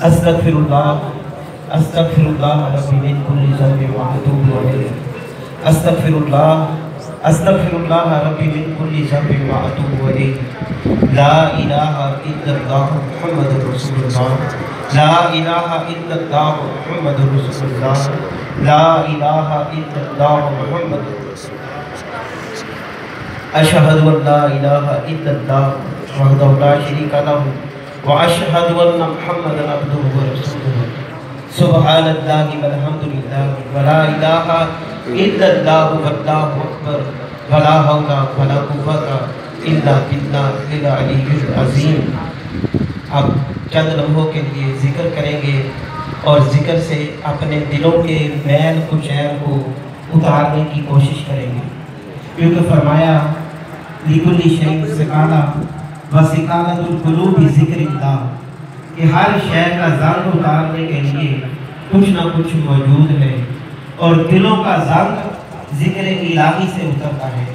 अस्तगफिरुल्लाह अस्तगफिरुल्लाह रब्बी मिन कुल्ली ज़ंबिन व अतूबु इलैह। अस्तगफिरुल्लाह अस्तगफिरुल्लाह रब्बी मिन कुल्ली ज़ंबिन व अतूबु इलैह। ला इलाहा इल्लल्लाह मुहम्मदुर रसूलुल्लाह। ला इलाहा इल्लल्लाह मुहम्मदुर रसूलुल्लाह। ला इलाहा इल्लल्लाह मुहम्मदुर रसूलुल्लाह। अशहदु अन ला इलाहा इल्लल्लाह वहदहु ला शरीका लहु व अशहदु अन्ना मुहम्मदन अब्दुहु व रसूलुहु। सुब्हानल्लाहि वल्हम्दुलिल्लाहि व ला इलाहा इल्लल्लाह वल्लाहु अकबर व ला हौला व ला कुव्वता इल्ला बिल्लाहिल अलीय्यिल अज़ीम। अब चंद लम्हों के लिए जिक्र करेंगे और जिक्र से अपने दिलों के मैल कुचैल को उतारने की कोशिश करेंगे, क्योंकि फरमाया लिकुल्ली शैइन सिकाला व सिकालतुल कुलूबि ज़िक्रिल्लाह, कि हर शय का ज़ंग उतारने के लिए कुछ ना कुछ मौजूद है और दिलों का ज़ंग ज़िक्र इलाही से उतरता है।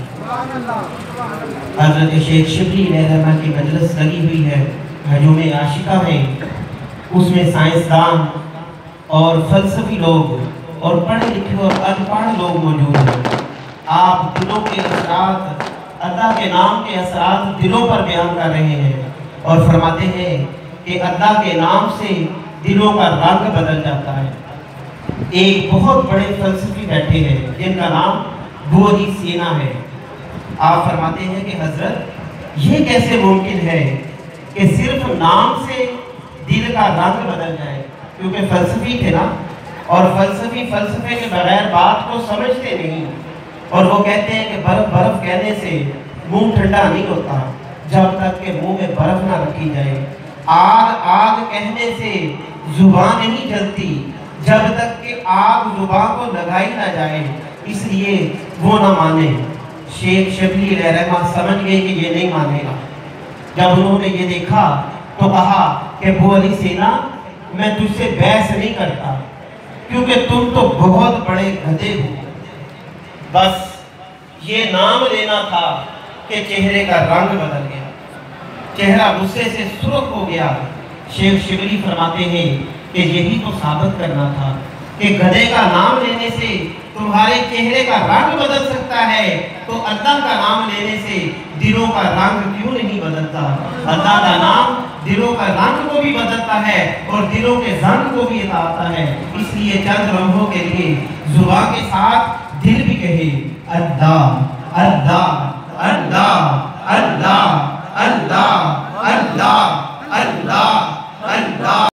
हज़रत शेख शिबली रहमा की मजलिस लगी हुई है, हजूम आशिका है, उसमें साइंसदान और फलसफी लोग और पढ़े लिखे और अनपढ़ लोग मौजूद हैं। आप दिलों के असरात, अल्लाह के नाम के असरात दिलों पर बयान कर रहे हैं और फरमाते हैं कि अल्लाह के नाम से दिलों का रंग बदल जाता है। एक बहुत बड़े फलसफी बैठे हैं जिनका नाम बुअरी सीना है। आप फरमाते हैं कि हजरत, ये कैसे मुमकिन है कि सिर्फ नाम से दिल का रंग बदल जाए, क्योंकि फलसफी थे ना, और फलसफे के बगैर बात को समझते नहीं, और वो कहते हैं कि बर्फ बर्फ कहने से मुंह ठंडा नहीं होता जब तक के मुंह में बर्फ ना रखी जाए। आग आग कहने से जुबान नहीं जलती जब तक कि आग जुबान को लगाई ना जाए, इसलिए वो ना माने। शेख शिबली रहमा समझ गए कि ये नहीं मानेगा। जब उन्होंने ये देखा तो कहा कि बुअरी सीना, मैं तुझसे बहस नहीं करता, क्योंकि तुम तो बहुत बड़े गधे हो। बस ये नाम लेना था कि चेहरे का रंग बदल गया, चेहरा गुस्से से सुर्ख हो गया। शेख शिबली फरमाते हैं कि यही तो साबित करना था कि गधे का नाम लेने से तुम्हारे चेहरे का रंग बदल सकता है, तो अल्लाह का नाम लेने से दिलों का रंग क्यों नहीं बदलता। अल्लाह का नाम दिलों का रंग को भी बदलता है और दिलों के जंग को भी हटाता है। इसलिए चंद लम्हों के लिए जुबान के साथ दिल भी कहे अल्लाह अल्लाह अल्लाह अल्लाह अल्लाह अल्लाह अल्लाह अल्लाह।